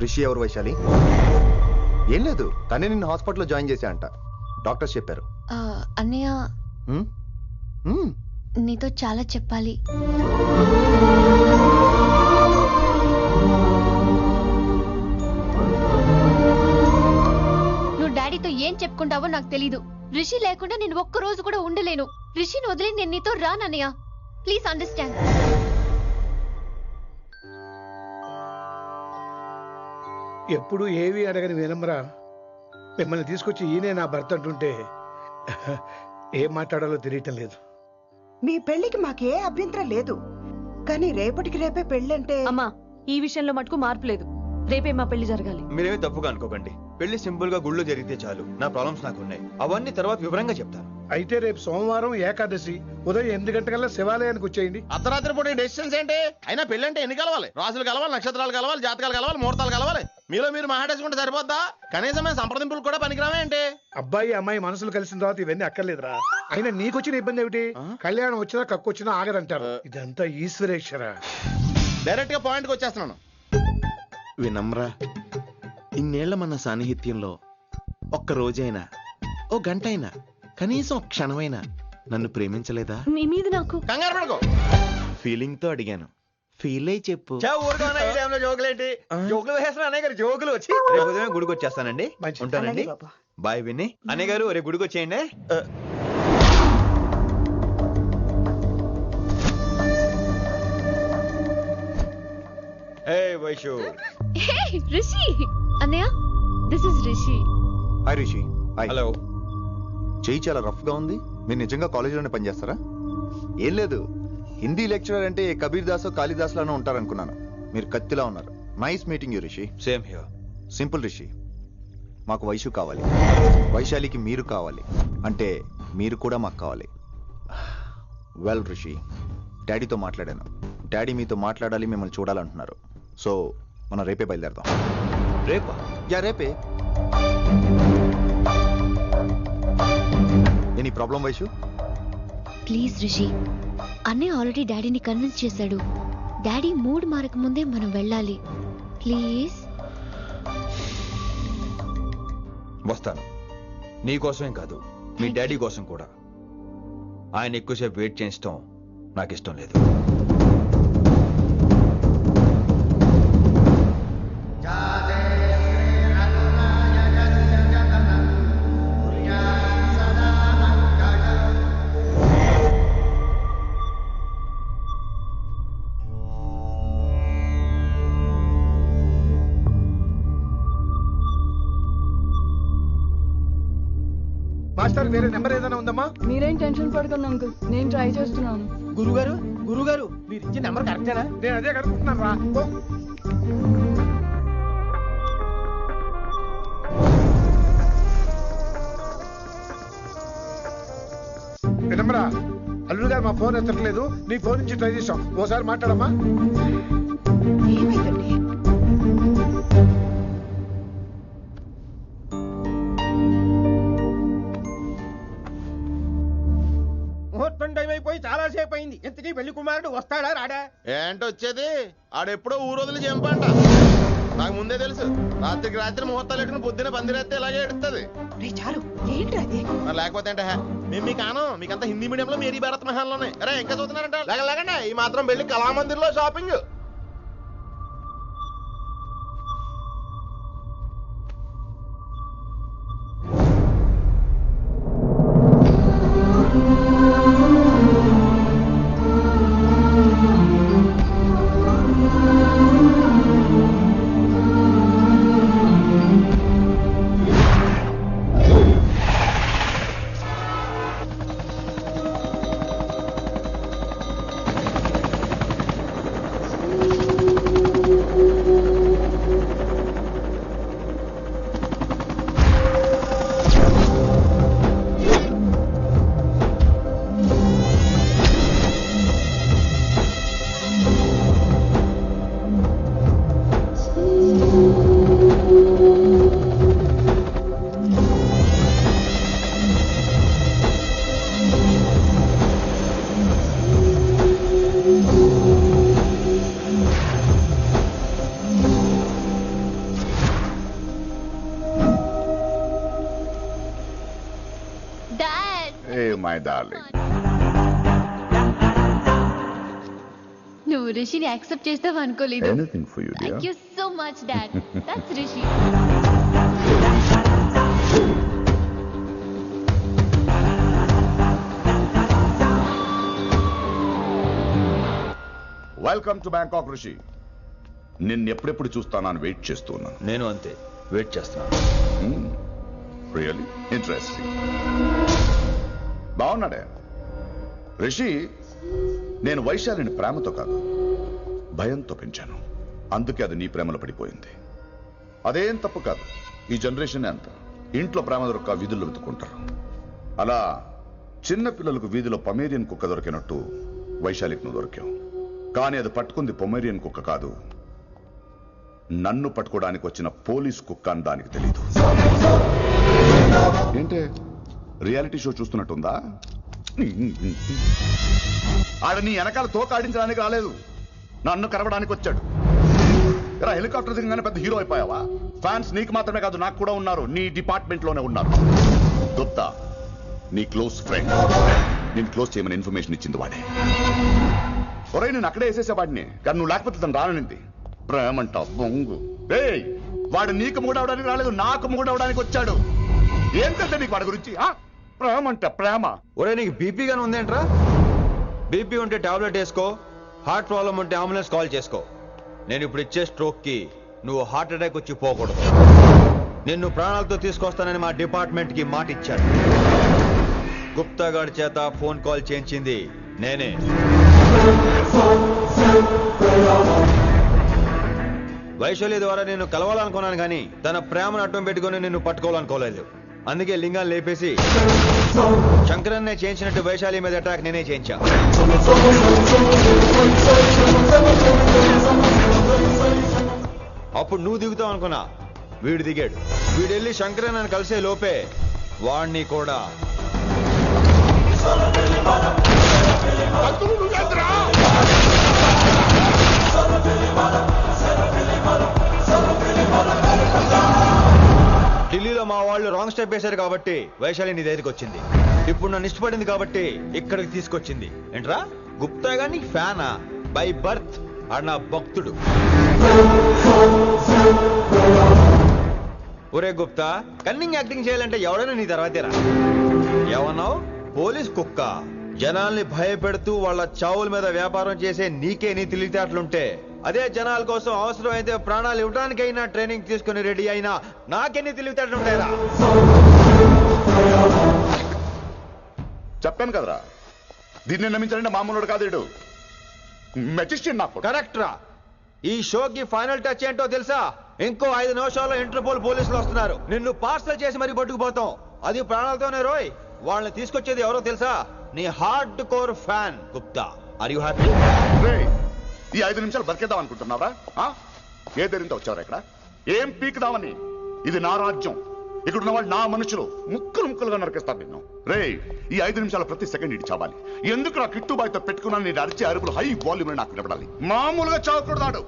రిషి ఎవరు వైశాలి? ఏం లేదు, తనే నిన్ను హాస్పిటల్లో జాయిన్ చేశా అంట, డాక్టర్స్ చెప్పారు. అన్నయ్య నీతో చాలా చెప్పాలి. నువ్వు డాడీతో ఏం చెప్పుకుంటావో నాకు తెలీదు. రిషి లేకుండా నేను ఒక్క రోజు కూడా ఉండలేను. రిషిని వదిలి నేను నీతో రానన్నయ్య. Please understand. ఎప్పుడు ఏవి అడగని వినమ్రా మిమ్మల్ని తీసుకొచ్చి ఈయనే నా భర్త అంటుంటే ఏం మాట్లాడాలో తెలియటం లేదు. మీ పెళ్లికి మాకే అభ్యంతరం లేదు, కానీ రేపటికి రేపే పెళ్ళంటే. అమ్మా, ఈ విషయంలో మటుకు మార్పు లేదు. రేపే మా పెళ్లి జరగాలి. మీరేమీ తప్పుగా అనుకోకండి. పెళ్లి సింపుల్ గా గుళ్ళో జరిగితే చాలు. నా ప్రాబ్లమ్స్ నాకున్నాయి, అవన్నీ తర్వాత వివరంగా చెప్తాను. అయితే రేపు సోమవారం ఏకాదశి ఉదయం 8 గంటలకల్లా శివాలయానికి వచ్చేయండి. అర్ధరాత్రి పూట డెసిషన్స్ ఏంటి? అయినా పెళ్ళంటే ఎన్ని కలవాలి? రాసులు కలవాలి, నక్షత్రాలు కలవాలి, జాతకాలు కలవాలి, ముహూర్తాలు కలవాలి. మీలో మీరు మాట్లాడేసుకుంటే సరిపోద్దా? కనీసం సంప్రదింపులు కూడా పనికిరావా ఏంటి? అబ్బాయి అమ్మాయి మనసులు కలిసిన తర్వాత ఇవన్నీ అక్కర్లేదురా. అయినా నీకొచ్చిన ఇబ్బంది ఏమిటి? కళ్యాణం వచ్చినా కక్కొచ్చినా ఆగదంటారు. ఇదంతా ఈశ్వరేశ్వర. డైరెక్ట్ గా పాయింట్కి వచ్చేస్తున్నాను. వినమ్రా, ఇన్నేళ్ల మన సాన్నిహిత్యంలో ఒక్క రోజైనా, ఓ గంట అయినా, కనీసం క్షణమైనా నన్ను ప్రేమించలేదా? మీ మీద నాకు కంగారు పడుకో. ఫీలింగ్ తో అడిగాను, ఫీల్ అయి చెప్పు. జోకులేంటి? జోకులు వేసిన అన్నయ్య గారు జోకులు వచ్చి రేపు ఉదయం గుడికి వచ్చేస్తానండి. ఉంటానండి. బాయ్ విన్ని. అన్నయ్య గారు రేపు గుడికి వచ్చేయండి. Hey, Vaishu. Hey, Rishi. Annaya, this is Rishi. Hi Rishi. Hi. Hello. చెయ్యి చాలా రఫ్ గా ఉంది. మీరు నిజంగా కాలేజీలోనే పనిచేస్తారా? ఏం లేదు, హిందీ లెక్చరర్ అంటే కబీర్ దాసో కాళిదాస్ లానో ఉంటారనుకున్నాను. మీరు కత్తిలా ఉన్నారు. Nice meeting you Rishi. Same here. Simple Rishi, మాకు వైషు కావాలి, వైశాలికి మీరు కావాలి, అంటే మీరు కూడా మాకు కావాలి. వెల్ రిషి, డాడీతో మాట్లాడాను. డాడీ మీతో మాట్లాడాలి, మిమ్మల్ని చూడాలంటున్నారు. సో మనం రేపే బయలుదేరదాం. రేపా? యా రేపే. Any problem Vaishu? Please Rishi, అన్నయ్య ఆల్రెడీ డాడీని కన్విన్స్ చేశాడు. డాడీ మూడ్ మారక ముందే మనం వెళ్ళాలి. ప్లీజ్. వస్తాను. నీ కోసమేం కాదు, మీ డాడీ కోసం కూడా. ఆయన ఎక్కువసేపు వెయిట్ చేయించడం నాకు ఇష్టం లేదు. మాస్టర్ వేరే నెంబర్ ఏదైనా ఉందమ్మా? మీరేం టెన్షన్ పడకండి అంకుల్, నేను ట్రై చేస్తున్నాను. గురుగారు మీరు ఇచ్చిన నెంబర్ కరెక్టేనా? నేను అదే కనుక్కుంటున్నాను రా. వినమ్రా, అల్లుడు గారు మా ఫోన్ ఎత్తట్లేదు. నీ ఫోన్ నుంచి ట్రై చేసాం, ఓసారి మాట్లాడమ్మా. ఏమైందండి? ముహూర్తం టైం అయిపోయి చాలా సేపు అయింది. ఇంతకీ పెళ్లి కుమారుడు వస్తాడా రాడా? ఏంటి వచ్చేది? ఆడెప్పుడో ఊరోదులు చెంపంట. నాకు ముందే తెలుసు. రాత్రికి రాత్రి ముహూర్తాలు ఎట్టుకుని పొద్దున పందిరేస్తే ఇలాగే ఎడుతుంది. చాలు, ఏంటి అది? లేకపోతే అంటే మేము మీకు కాను, మీకంతా హిందీ మీడియంలో మేరీ భారత్ మహాల్లోనే. అరే ఇంకా చూస్తున్నారంట. లేకండి, ఈ మాత్రం వెళ్ళి కళామందిర్లో షాపింగ్. My darling. నువ్వు రిషిని యాక్సెప్ట్ చేస్తావు అనుకోలేదు. Anything for you dear. Thank you so much dad. That's Rishi. Welcome to Bangkok Rishi. నిన్ను ఎప్పుడెప్పుడు చూస్తానని వెయిట్ చేస్తున్నాను. నేను అంతే వెయిట్ చేస్తున్నాను. Really interesting. బాగున్నాడే రిషి. నేను వైశాలిని ప్రేమతో కాదు భయంతో పెంచాను. అందుకే అది నీ ప్రేమలో పడిపోయింది. అదేం తప్పు కాదు. ఈ జనరేషన్ అంత ఇంట్లో ప్రేమ దొరక్క వీధుల్లో వెతుకుంటారు. అలా చిన్న పిల్లలకు వీధిలో పమేరియన్ కుక్క దొరికినట్టు వైశాలికి నువ్వు దొరికావు. కానీ అది పట్టుకుంది పొమేరియన్ కుక్క కాదు, నన్ను పట్టుకోవడానికి వచ్చిన పోలీస్ కుక్క అని దానికి తెలీదు. ఏంటే రియాలిటీ షో చూస్తున్నట్టుందా? ఆడ నీ వెనకాల తోకాడించడానికి రాలేదు, నన్ను కరవడానికి వచ్చాడు. ఇలా హెలికాప్టర్ దిగగానే పెద్ద హీరో అయిపోయావా? ఫ్యాన్స్ నీకు మాత్రమే కాదు నాకు కూడా ఉన్నారు. నీ డిపార్ట్మెంట్ లోనే ఉన్నారు. గుప్తా నీ క్లోజ్ ఫ్రెండ్. నేను క్లోజ్ చేయమని ఇన్ఫర్మేషన్ ఇచ్చింది వాడే. ఒరే నేను అక్కడే వేసేసేవాడిని, కానీ నువ్వు లేకపోతే తను రానంది. ప్రేమంట బొంగు. వాడు నీకు మూడవడానికి రాలేదు, నాకు మూడవడానికి వచ్చాడు. ఏం తెలుసా నీకు వాడి గురించి? ప్రేమంట ప్రేమ. ఒరే నీకు బీపీగానే ఉందేంట్రా? బీపీ ఉంటే టాబ్లెట్ వేసుకో, హార్ట్ ప్రాబ్లం ఉంటే అంబులెన్స్ కాల్ చేసుకో. నేను ఇప్పుడు ఇచ్చే స్ట్రోక్ కి నువ్వు హార్ట్ అటాక్ వచ్చి పోకూడదు. నిన్ను ప్రాణాలతో తీసుకొస్తానని మా డిపార్ట్మెంట్ కి మాట ఇచ్చాడు. గుప్తా గారి చేత ఫోన్ కాల్ చేయించింది నేనే. వైశాలి ద్వారా నేను కలవాలనుకున్నాను కానీ తన ప్రేమను అడ్డం పెట్టుకుని నిన్ను పట్టుకోవాలనుకోలేదు. అందుకే లింగాన్ని లేపేసి శంకరన్నే చేయించినట్టు వైశాలి మీద అటాక్ నేనే చేయించా. అప్పుడు నువ్వు దిగుతావు అనుకున్నా, వీడు దిగాడు. వీడు వెళ్ళి శంకరన్నని కలిసే లోపే వాణ్ణి కూడా ఢిల్లీలో మా వాళ్ళు రాంగ్ స్టెప్ వేశారు కాబట్టి వైశాలి నీ దగ్గరికి వచ్చింది. ఇప్పుడు నన్ను ఇష్టపడింది కాబట్టి ఇక్కడికి తీసుకొచ్చింది. ఏంట్రా గుప్తా గాని ఫ్యానా? బై బర్త్ ఆడు నా భక్తుడు. ఒరే గుప్తా, కన్నింగ్ యాక్టింగ్ చేయాలంటే ఎవరైనా నీ తర్వాతేరా. ఏమన్నావు? పోలీస్ కుక్క. జనాల్ని భయపెడుతూ వాళ్ళ చావుల మీద వ్యాపారం చేసే నీకే నీ తెలివితేటలుంటే, అదే జనాల కోసం అవసరమైతే ప్రాణాలు ఇవ్వడానికైనా ట్రైనింగ్ తీసుకుని రెడీ అయినా నాకెన్ని తెలివితేటలుంటాయిరా? చెప్పాను కదరా, దీన్ని నమ్మించాలంటే మామూలుడు కాదు, వీడు మెజిస్టియన్. నాకు కరెక్ట్ రా. ఈ షోకి ఫైనల్ టచ్ ఏంటో తెలుసా? ఇంకో 5 నిమిషాల్లో ఇంటర్పోల్ పోలీసులు వస్తున్నారు. నిన్ను పార్సల్ చేసి మరీ పట్టుకుపోతాం. అది ప్రాణాలతోనే రోయ్. వాళ్ళని తీసుకొచ్చేది ఎవరో తెలుసా? నీ hardcore fan Gupta. Are you happy? ఈ 5 నిమిషాలు బతికేద్దాం అనుకుంటున్నావరా? ఏ ధైర్యంతో వచ్చారా ఇక్కడ? ఏం పీకుదామని? ఇది నా రాజ్యం. ఇక్కడున్న వాళ్ళు నా మనుషులు. ముక్కలు ముక్కలుగా నరికేస్తారు నిన్ను. ఈ 5 నిమిషాలు ప్రతి సెకండ్ ఇటు చావాలి. ఎందుకు నా కిట్టుబాయ్తో పెట్టుకున్నాను? నేను అరిచే అరుపులు హై వాల్యూమ్ నాకు వినపడాలి. మామూలుగా చావకూడదాడు.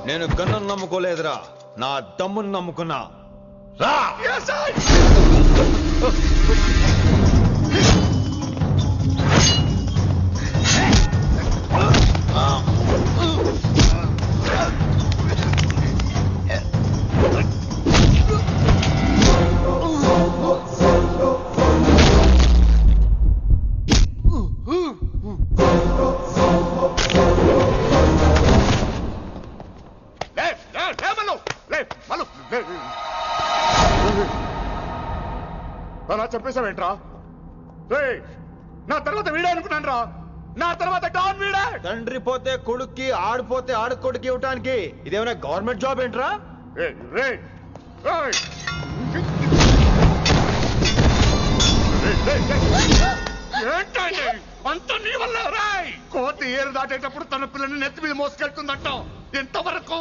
నేను గన్నును నమ్ముకోలేదురా, నా దమ్మును నమ్ముకున్నా. రా! అలా చెప్పేశావేంట్రా? నా తర్వాత వీడే అనుకున్నాను రా. నా తర్వాత డాన్ వీడే. తండ్రి పోతే కొడుక్కి, ఆడిపోతే ఆడుకొడుకి ఇవ్వటానికి ఇదేమైనా గవర్నమెంట్ జాబ్ ఏంట్రా? అంత నీ వల్ల రాయ్. కోతి ఏరు దాటేటప్పుడు తన పిల్లని నెత్తి మీద మోసుకెళ్తుందంట. ఎంతవరకు?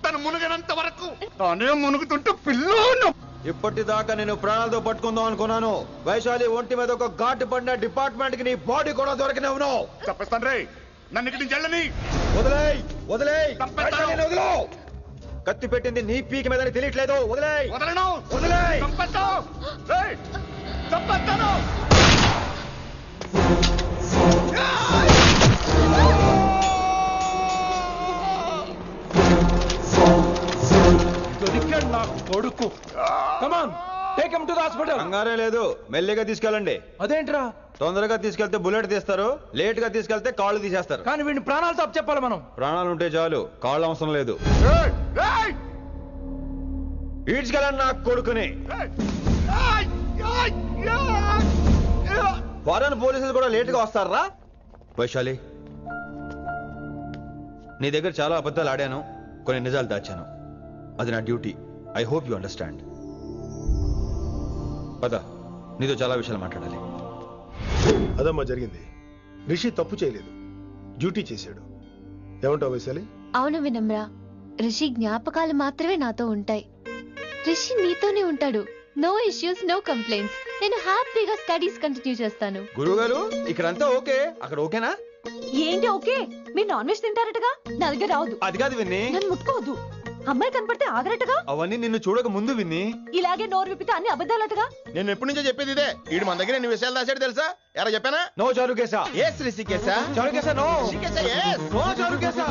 తను మునిగినంత వరకు. తానే మునుగుతుంటే పిల్లను ఇప్పటిదాకా నేను ప్రాణాలతో పట్టుకుందాం అనుకున్నాను. వైశాలి ఒంటి మీద ఒక ఘాటు పడిన డిపార్ట్మెంట్ కి నీ బాడీ కూడా దొరకనివ్వను. చెప్పేస్తాను రే. నన్ను ఇక్కడి నుంచి వెళ్ళని. వదిలేయ్, వదిలేయ్, వదిలో. కత్తి పెట్టింది నీ పీక మీద తెలియట్లేదు. వదిలేయ్. వదలను. వదిలేయ్. చంపేస్తాను. చంపేస్తాను. దొరికాడు నా కొడుకు. Come on, take him to the hospital. కంగారే లేదు, మెల్లిగా తీసుకెళ్ళండి. అదేంట్రా? తొందరగా తీసుకెళ్తే బుల్లెట్ తీస్తారు, లేట్ గా తీసుకెళ్తే కాళ్ళు తీసేస్తారు. కానీ వీడిని ప్రాణాలతో చెప్పాలి మనం. ప్రాణాలు ఉంటే చాలు, కాళ్ళు అవసరం లేదు. ఈడ్చుకెళ్ళండి నా కొడుకుని. ఫారెన్ పోలీసులు కూడా లేట్ గా వస్తారా? వైశాలి, నీ దగ్గర చాలా అబద్ధాలు ఆడాను, కొన్ని నిజాలు దాచాను. అది నా duty. I hope you understand. పద, నీతో చాలా విషయాలు మాట్లాడాలి. అదమ్మా జరిగింది. రిషి తప్పు చేయలేదు, డ్యూటీ చేశాడు. ఏమంటావు వైశాలి? అవును వినమ్ర, రిషి జ్ఞాపకాలు మాత్రమే నాతో ఉంటాయి. రిషి నీతోనే ఉంటాడు. No issues, no complaints. నేను హ్యాపీగా స్టడీస్ కంటిన్యూ చేస్తాను. గురువు గారు, ఇక్కడంతా ఓకే, అక్కడ ఓకేనా? ఏంటి ఓకే? మీరు నాన్ వెజ్ తింటారటగా? నా దగ్గర రావద్దు. అది కాదు విన్ని. నన్ను ముట్టుకోవద్దు. అమ్మాయి కనపడితే ఆగరటగా? అవన్నీ నిన్ను చూడక ముందు విన్ని. ఇలాగే నోరు విప్పితే అన్ని అబద్ధాలటగా? నేను ఎప్పటి నుంచో చెప్పేది ఇదే. వీడు మన దగ్గర ఎన్ని విషయాలు దాచాడు తెలుసా? ఎలా చెప్పానా? నో చారు కేసా. ఎస్ రిషికేశా. చారు కేసా నో. రిషికేశా ఎస్. నో చారు కేసా.